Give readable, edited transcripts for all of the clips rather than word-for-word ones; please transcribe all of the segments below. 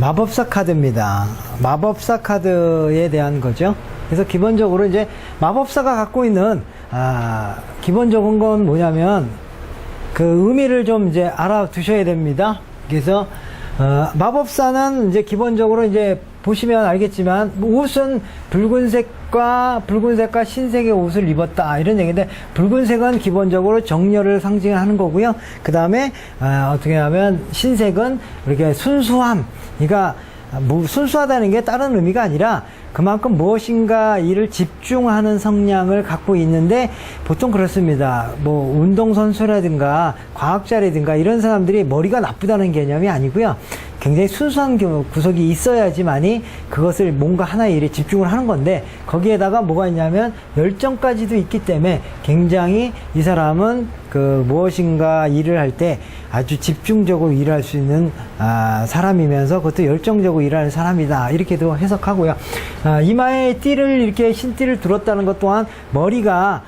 마법사 카드입니다. 마법사 카드에 대한 거죠. 그래서 기본적으로 이제 마법사가 갖고 있는 기본적인 건 뭐냐면 그 의미를 좀 이제 알아두셔야 됩니다. 그래서 마법사는 이제 기본적으로 이제 보시면 알겠지만 옷은 붉은색과 흰색의 옷을 입었다 이런 얘기인데, 붉은색은 기본적으로 정열을 상징하는 거고요. 그 다음에 어떻게 하면 흰색은 이렇게 순수함, 그러니까 뭐 순수하다는 게 다른 의미가 아니라 그만큼 무엇인가 일을 집중하는 성향을 갖고 있는데, 보통 그렇습니다. 뭐 운동선수라든가 과학자라든가 이런 사람들이 머리가 나쁘다는 개념이 아니고요. 굉장히 순수한 구석이 있어야지만이 그것을 뭔가 하나의 일에 집중을 하는 건데, 거기에다가 뭐가 있냐면 열정까지도 있기 때문에 굉장히 이 사람은 그 무엇인가 일을 할 때 아주 집중적으로 일할 수 있는 사람이면서 그것도 열정적으로 일하는 사람이다, 이렇게도 해석하고요. 이마에 띠를 이렇게 흰띠를 둘었다는 것 또한 머리가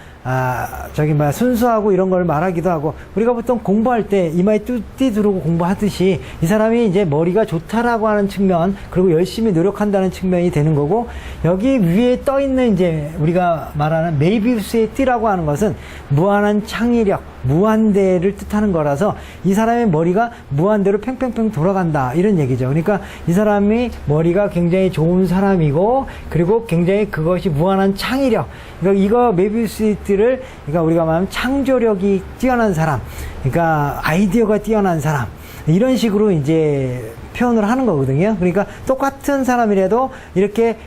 순수하고 이런 걸 말하기도 하고, 우리가 보통 공부할 때 이마에 띠 두르고 공부하듯이 이 사람이 이제 머리가 좋다라고 하는 측면, 그리고 열심히 노력한다는 측면이 되는 거고, 여기 위에 떠 있는 이제 우리가 말하는 메비우스의 띠라고 하는 것은 무한한 창의력, 무한대를 뜻하는 거라서 이 사람의 머리가 무한대로 팽팽팽 돌아간다, 이런 얘기죠. 그러니까 이 사람이 머리가 굉장히 좋은 사람이고, 그리고 굉장히 그것이 무한한 창의력, 그러니까 이거 메비우스의 띠를, 그러니까 우리가 말하면 창조력이 뛰어난 사람, 그러니까 아이디어가 뛰어난 사람, 이런 식으로 이제 표현을 하는 거거든요. 그러니까 똑같은 사람이라도 이렇게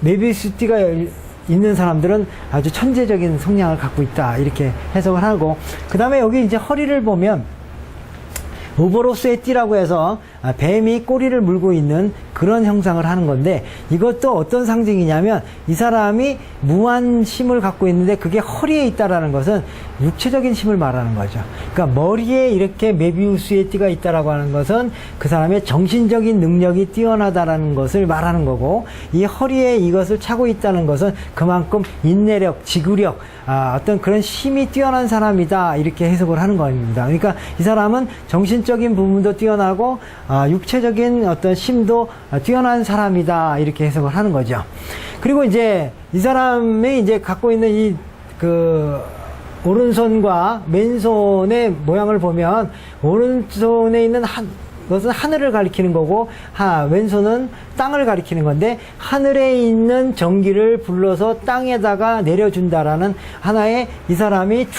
메비우스 띠가 있는 사람들은 아주 천재적인 성향을 갖고 있다, 이렇게 해석을 하고, 그 다음에 여기 이제 허리를 보면 우보로스의 띠라고 해서 뱀이 꼬리를 물고 있는 그런 형상을 하는 건데, 이것도 어떤 상징이냐면 이 사람이 무한 힘을 갖고 있는데 그게 허리에 있다라는 것은 육체적인 힘을 말하는 거죠. 그러니까 머리에 이렇게 메비우스의 띠가 있다라고 하는 것은 그 사람의 정신적인 능력이 뛰어나다라는 것을 말하는 거고, 이 허리에 이것을 차고 있다는 것은 그만큼 인내력, 지구력, 어떤 그런 힘이 뛰어난 사람이다, 이렇게 해석을 하는 겁니다. 그러니까 이 사람은 정신적인 부분도 뛰어나고 육체적인 어떤 힘도 뛰어난 사람이다, 이렇게 해석을 하는 거죠. 그리고 이제 이 사람이 이제 갖고 있는 이 오른손과 맨손의 모양을 보면, 오른손에 있는 그것은 하늘을 가리키는 거고, 왼손은 땅을 가리키는 건데, 하늘에 있는 전기를 불러서 땅에다가 내려준다라는 하나의, 이 사람이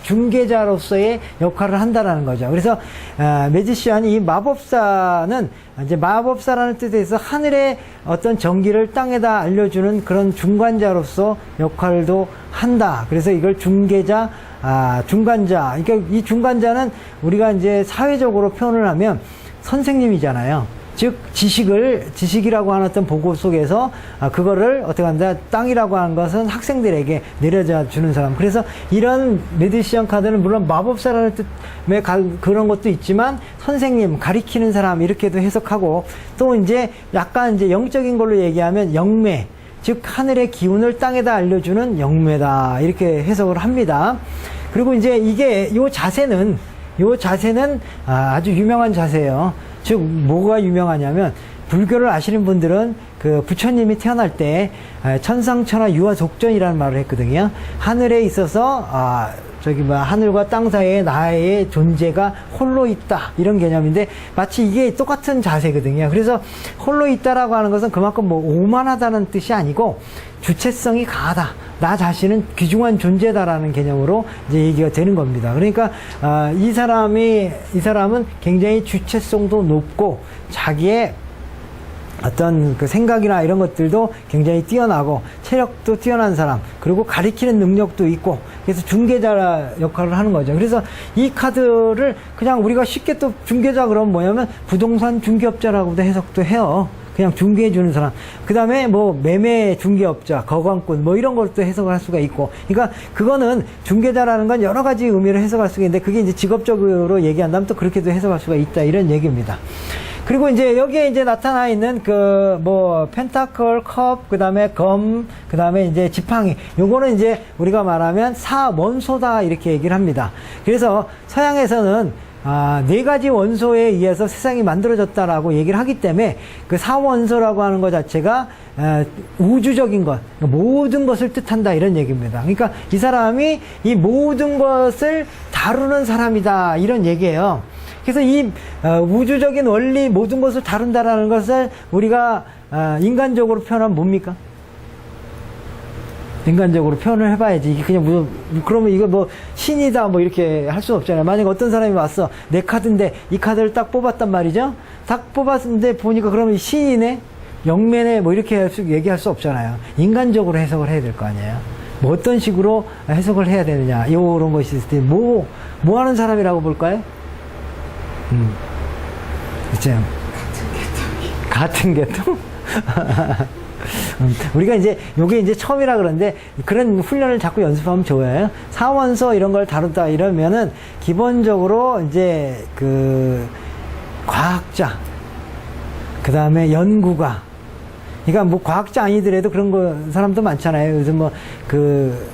중개자로서의 역할을 한다라는 거죠. 그래서 매지션, 이 마법사는 이제 마법사라는 뜻에서 하늘의 어떤 전기를 땅에다 알려주는 그런 중간자로서 역할도 한다. 그래서 이걸 중간자. 그러니까 이 중간자는 우리가 이제 사회적으로 표현을 하면 선생님이잖아요. 즉, 지식이라고 하는 어떤 보고 속에서 그거를 어떻게 한다, 땅이라고 하는 것은 학생들에게 내려져 주는 사람. 그래서 이런 매지션 카드는 물론 마법사라는 뜻의 그런 것도 있지만, 선생님, 가리키는 사람, 이렇게도 해석하고, 또 이제 약간 이제 영적인 걸로 얘기하면 영매, 즉 하늘의 기운을 땅에다 알려주는 영매다, 이렇게 해석을 합니다. 그리고 이제 요 자세는 아주 유명한 자세예요. 즉 뭐가 유명하냐면, 불교를 아시는 분들은 그 부처님이 태어날 때 천상천하 유아족전이라는 말을 했거든요. 하늘에 있어서 하늘과 땅 사이에 나의 존재가 홀로 있다, 이런 개념인데, 마치 이게 똑같은 자세거든요. 그래서 홀로 있다라고 하는 것은 그만큼 뭐 오만하다는 뜻이 아니고 주체성이 강하다, 나 자신은 귀중한 존재다라는 개념으로 이제 얘기가 되는 겁니다. 그러니까 이 사람은 굉장히 주체성도 높고, 자기의 어떤 그 생각이나 이런 것들도 굉장히 뛰어나고, 체력도 뛰어난 사람, 그리고 가리키는 능력도 있고, 그래서 중개자 역할을 하는 거죠. 그래서 이 카드를 그냥 우리가 쉽게 또 중개자 그러면 뭐냐면 부동산 중개업자라고도 해석도 해요. 그냥 중개해주는 사람. 그 다음에 뭐 매매 중개업자, 거광꾼, 뭐 이런 것도 해석을 할 수가 있고. 그러니까 그거는 중개자라는 건 여러 가지 의미로 해석할 수가 있는데, 그게 이제 직업적으로 얘기한다면 또 그렇게도 해석할 수가 있다, 이런 얘기입니다. 그리고 이제 여기에 이제 나타나 있는 펜타클, 컵, 그 다음에 검, 그 다음에 이제 지팡이. 요거는 이제 우리가 말하면 원소다, 이렇게 얘기를 합니다. 그래서 서양에서는 네 가지 원소에 의해서 세상이 만들어졌다라고 얘기를 하기 때문에 그 사원소라고 하는 것 자체가 우주적인 것, 모든 것을 뜻한다 이런 얘기입니다. 그러니까 이 사람이 이 모든 것을 다루는 사람이다 이런 얘기예요. 그래서 이 우주적인 원리 모든 것을 다룬다라는 것을 우리가 인간적으로 표현하면 뭡니까? 인간적으로 표현을 해봐야지. 이게 그냥 무슨, 그러면 이거 뭐 신이다 뭐 이렇게 할 수는 없잖아요. 만약에 어떤 사람이 왔어. 내 카드인데 이 카드를 딱 뽑았단 말이죠. 딱 뽑았는데 보니까 그러면 신이네? 영매네? 뭐 이렇게 얘기할 수 없잖아요. 인간적으로 해석을 해야 될 거 아니에요. 뭐 어떤 식으로 해석을 해야 되느냐. 이런 것이 있을 때 뭐 하는 사람이라고 볼까요? 이제 같은 계통? 우리가 이제 요게 이제 처음이라 그러는데 그런 훈련을 자꾸 연습하면 좋아요. 사원소 이런 걸 다룬다 이러면은 기본적으로 이제 그 과학자, 그 다음에 연구가, 그러니까 뭐 과학자 아니더라도 그런 거 사람도 많잖아요. 요즘 뭐 그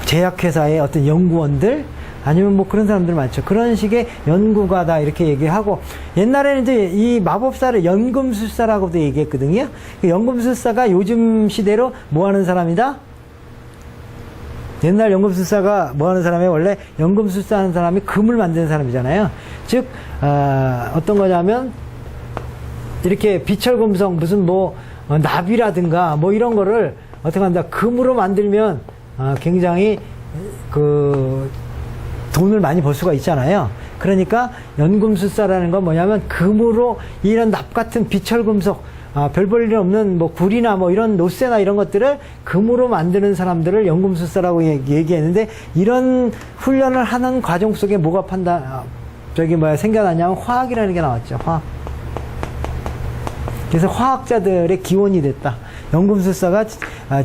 제약회사의 어떤 연구원들 아니면 뭐 그런 사람들 많죠. 그런 식의 연구가다 이렇게 얘기하고, 옛날에는 이제 이 마법사를 연금술사라고도 얘기했거든요. 그 연금술사가 요즘 시대로 뭐 하는 사람이다? 옛날 연금술사가 뭐 하는 사람이, 원래 연금술사 하는 사람이 금을 만드는 사람이잖아요. 즉 어떤 거냐면 이렇게 비철금속 무슨 뭐 나비라든가 뭐 이런 거를 어떻게 한다, 금으로 만들면 굉장히 그 돈을 많이 벌 수가 있잖아요. 그러니까 연금술사라는 건 뭐냐면 금으로 이런 납 같은 비철금속, 별 볼 일 없는 뭐 굴이나 뭐 이런 노쇠나 이런 것들을 금으로 만드는 사람들을 연금술사라고 얘기했는데, 이런 훈련을 하는 과정 속에 뭐가 생겨났냐면 화학이라는 게 나왔죠. 화학. 그래서 화학자들의 기원이 됐다. 연금술사가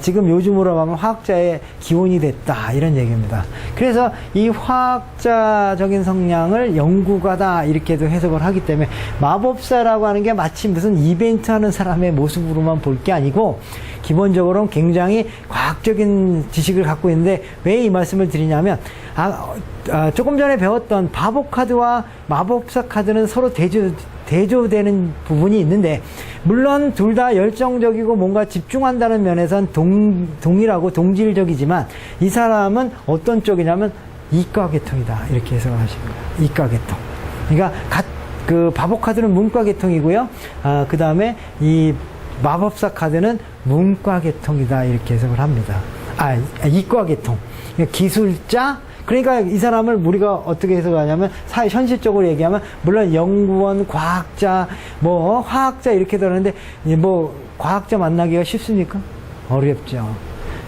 지금 요즘으로 하면 화학자의 기원이 됐다 이런 얘기입니다. 그래서 이 화학자적인 성향을 연구가다 이렇게도 해석을 하기 때문에 마법사라고 하는 게 마치 무슨 이벤트 하는 사람의 모습으로만 볼 게 아니고 기본적으로는 굉장히 과학적인 지식을 갖고 있는데, 왜 이 말씀을 드리냐면 조금 전에 배웠던 바보 카드와 마법사 카드는 서로 대조되는 부분이 있는데, 물론 둘 다 열정적이고 뭔가 집중한다는 면에선 동일하고 동질적이지만, 이 사람은 어떤 쪽이냐면 이과계통이다 이렇게 해석을 하십니다. 이과계통. 그러니까 그 바보 카드는 문과계통이고요. 그 다음에 이 마법사 카드는 문과계통이다 이렇게 해석을 합니다. 이과계통. 기술자. 그러니까 이 사람을 우리가 어떻게 해석하냐면, 현실적으로 얘기하면 물론 연구원, 과학자, 뭐 화학자 이렇게 들었는데, 뭐 과학자 만나기가 쉽습니까? 어렵죠.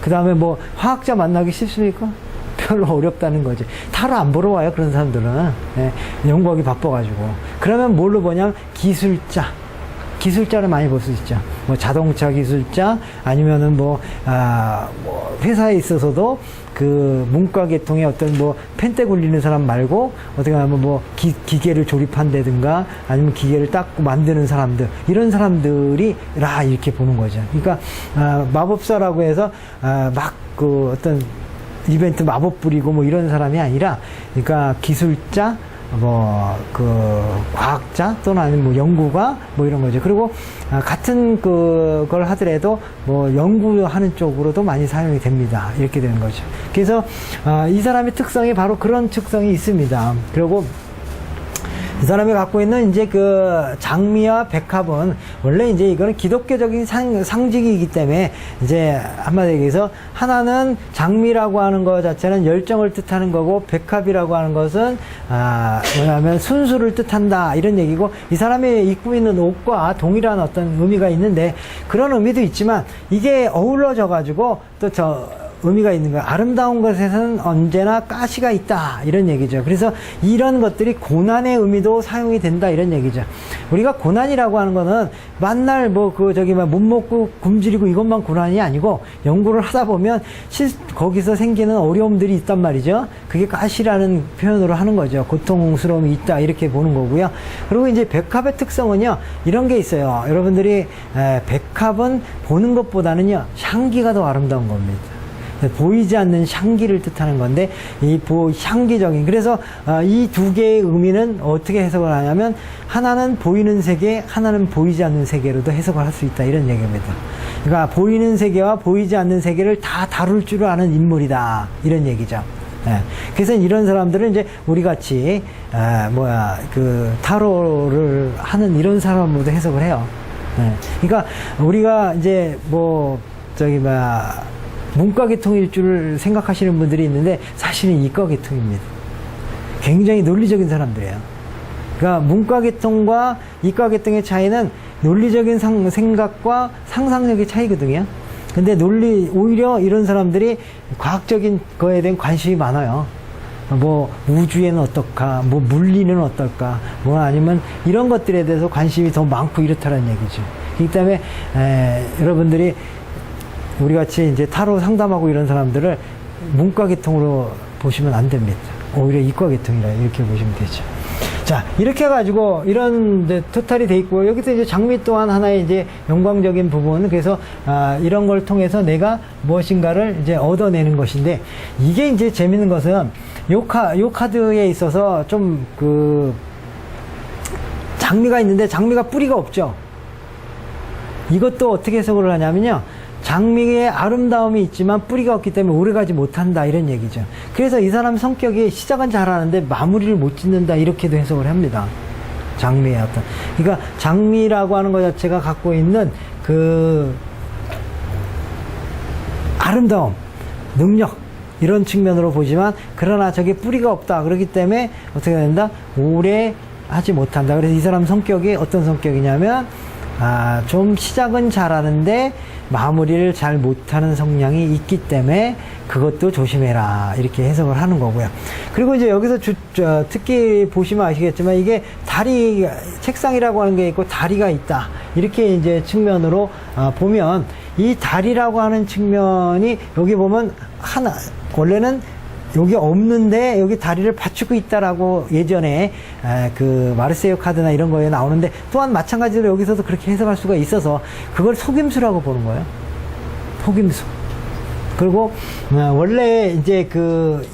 그 다음에 뭐 화학자 만나기 쉽습니까? 별로 어렵다는 거지. 타로 안 보러 와요, 그런 사람들은. 네, 연구하기 바빠가지고. 그러면 뭘로 보냐면 기술자를 많이 볼 수 있죠. 뭐 자동차 기술자, 아니면은 뭐 회사에 있어서도 그 문과계통의 어떤 뭐 펜대 굴리는 사람 말고, 어떻게 하면 뭐 기계를 조립한다든가 아니면 기계를 딱 만드는 사람들, 이런 사람들이라 이렇게 보는 거죠. 그러니까 마법사라고 해서 막 그 어떤 이벤트 마법 부리고 뭐 이런 사람이 아니라, 그러니까 기술자, 그 과학자 또는 아니면 뭐 연구가 뭐 이런 거죠. 그리고 같은 그걸 하더라도 뭐 연구하는 쪽으로도 많이 사용이 됩니다. 이렇게 되는 거죠. 그래서 이 사람의 특성이 바로 그런 특성이 있습니다. 그리고 이 사람이 갖고 있는 이제 그 장미와 백합은 원래 이제 이거는 기독교적인 상징이기 때문에, 이제 한마디로 얘기해서 하나는 장미라고 하는 것 자체는 열정을 뜻하는 거고, 백합이라고 하는 것은 뭐냐면 순수를 뜻한다 이런 얘기고, 이 사람이 입고 있는 옷과 동일한 어떤 의미가 있는데, 그런 의미도 있지만 이게 어우러져 가지고 또 의미가 있는 거예요. 아름다운 것에서는 언제나 가시가 있다 이런 얘기죠. 그래서 이런 것들이 고난의 의미도 사용이 된다 이런 얘기죠. 우리가 고난이라고 하는 거는 만날 못 먹고 굶주리고 이것만 고난이 아니고, 연구를 하다 보면 거기서 생기는 어려움들이 있단 말이죠. 그게 가시라는 표현으로 하는 거죠. 고통스러움이 있다 이렇게 보는 거고요. 그리고 이제 백합의 특성은요, 이런 게 있어요. 여러분들이 백합은 보는 것보다는요 향기가 더 아름다운 겁니다. 보이지 않는 향기를 뜻하는 건데, 이 향기적인, 그래서 이 두 개의 의미는 어떻게 해석을 하냐면, 하나는 보이는 세계, 하나는 보이지 않는 세계로도 해석을 할 수 있다, 이런 얘기입니다. 그러니까 보이는 세계와 보이지 않는 세계를 다 다룰 줄 아는 인물이다, 이런 얘기죠. 예. 그래서 이런 사람들은 이제 우리 같이 타로를 하는 이런 사람으로도 해석을 해요. 예. 그러니까 우리가 이제 문과계통일 줄 생각하시는 분들이 있는데 사실은 이과계통입니다. 굉장히 논리적인 사람들이에요. 그러니까 문과계통과 이과계통의 차이는 논리적인 생각과 상상력의 차이거든요. 근데 오히려 이런 사람들이 과학적인 거에 대한 관심이 많아요. 우주에는 어떨까, 물리는 어떨까, 아니면 이런 것들에 대해서 관심이 더 많고 이렇다는 얘기죠. 그렇기 때문에, 여러분들이 우리 같이 이제 타로 상담하고 이런 사람들을 문과계통으로 보시면 안 됩니다. 오히려 이과계통이라 이렇게 보시면 되죠. 자, 이렇게 해가지고 이런 토탈이 돼 있고, 여기서 이제 장미 또한 하나의 이제 영광적인 부분, 그래서 이런 걸 통해서 내가 무엇인가를 이제 얻어내는 것인데, 이게 이제 재밌는 것은 요 카드에 있어서 좀 장미가 있는데 장미가 뿌리가 없죠. 이것도 어떻게 해석을 하냐면요, 장미의 아름다움이 있지만 뿌리가 없기 때문에 오래가지 못한다, 이런 얘기죠. 그래서 이 사람 성격이 시작은 잘하는데 마무리를 못 짓는다, 이렇게도 해석을 합니다. 장미의 그러니까 장미라고 하는 것 자체가 갖고 있는 아름다움, 능력, 이런 측면으로 보지만, 그러나 저게 뿌리가 없다, 그렇기 때문에 어떻게 된다? 오래 하지 못한다. 그래서 이 사람 성격이 어떤 성격이냐면, 좀 시작은 잘하는데 마무리를 잘 못하는 성향이 있기 때문에 그것도 조심해라, 이렇게 해석을 하는 거고요. 그리고 이제 여기서 특히 보시면 아시겠지만, 이게 책상이라고 하는 게 있고 다리가 있다, 이렇게 이제 측면으로 보면, 이 다리라고 하는 측면이 여기 보면 원래는 여기 없는데 여기 다리를 받치고 있다라고 예전에 마르세유 카드나 이런 거에 나오는데, 또한 마찬가지로 여기서도 그렇게 해석할 수가 있어서 그걸 속임수라고 보는 거예요. 속임수. 그리고 원래 이제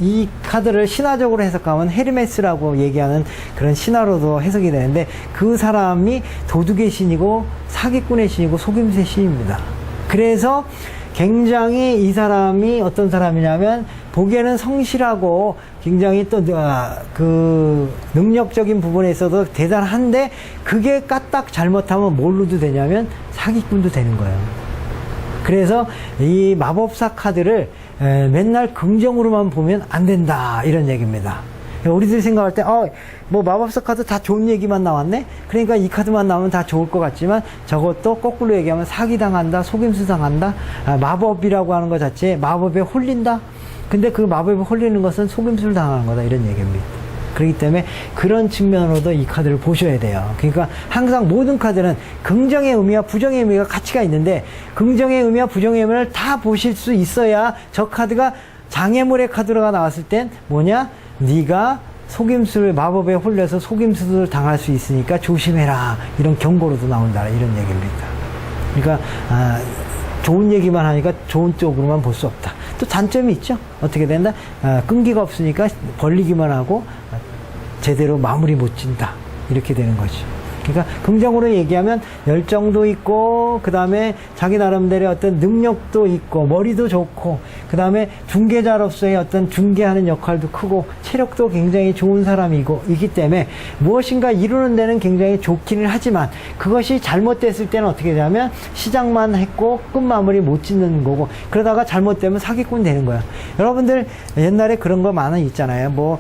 이 카드를 신화적으로 해석하면 헤르메스라고 얘기하는 그런 신화로도 해석이 되는데, 그 사람이 도둑의 신이고 사기꾼의 신이고 속임수의 신입니다. 그래서 굉장히 이 사람이 어떤 사람이냐면, 보기에는 성실하고 굉장히 또 능력적인 부분에 있어서 대단한데, 그게 까딱 잘못하면 뭘로도 되냐면 사기꾼도 되는 거예요. 그래서 이 마법사 카드를 맨날 긍정으로만 보면 안 된다, 이런 얘기입니다. 우리들이 생각할 때 마법사 카드 다 좋은 얘기만 나왔네, 그러니까 이 카드만 나오면 다 좋을 것 같지만, 저것도 거꾸로 얘기하면 사기당한다, 속임수 당한다, 마법이라고 하는 것 자체에 마법에 홀린다, 근데 그 마법에 홀리는 것은 속임수를 당하는 거다, 이런 얘기입니다. 그렇기 때문에 그런 측면으로도 이 카드를 보셔야 돼요. 그러니까 항상 모든 카드는 긍정의 의미와 부정의 의미가 같이가 있는데, 긍정의 의미와 부정의 의미를 다 보실 수 있어야 저 카드가 장애물의 카드가 나왔을 땐 네가 마법에 홀려서 속임수를 당할 수 있으니까 조심해라, 이런 경고로도 나온다, 이런 얘기입니다. 그러니까 좋은 얘기만 하니까 좋은 쪽으로만 볼 수 없다. 또 단점이 있죠. 어떻게 된다? 끈기가 없으니까 벌리기만 하고 제대로 마무리 못 진다, 이렇게 되는 거죠. 그러니까 긍정으로 얘기하면 열정도 있고, 그 다음에 자기 나름대로의 어떤 능력도 있고, 머리도 좋고, 그 다음에 중개자로서의 어떤 중개하는 역할도 크고, 체력도 굉장히 좋은 사람이기 때문에 무엇인가 이루는 데는 굉장히 좋기는 하지만, 그것이 잘못됐을 때는 어떻게 되냐면 시작만 했고 끝 마무리 못 짓는 거고, 그러다가 잘못되면 사기꾼 되는 거야. 여러분들 옛날에 그런 거 많이 있잖아요.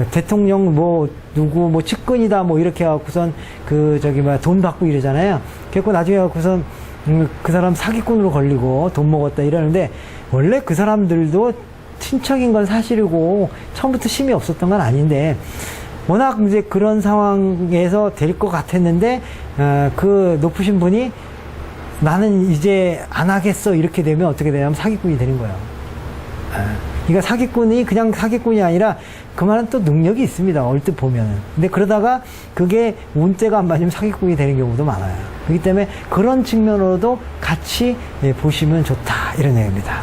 대통령 누구 측근이다 이렇게 해갖고선 돈 받고 이러잖아요. 그래서 나중에 해갖고선 그 사람 사기꾼으로 걸리고 돈 먹었다 이러는데, 원래 그 사람들도 친척인 건 사실이고 처음부터 힘이 없었던 건 아닌데, 워낙 이제 그런 상황에서 될 것 같았는데, 그 높으신 분이 나는 이제 안 하겠어, 이렇게 되면 어떻게 되냐면 사기꾼이 되는 거예요. 그러니까 사기꾼이 그냥 사기꾼이 아니라 그만한 또 능력이 있습니다, 얼뜻 보면은. 근데 그러다가 그게 운때가 안 맞으면 사기꾼이 되는 경우도 많아요. 그렇기 때문에 그런 측면으로도 같이 보시면 좋다, 이런 얘기입니다.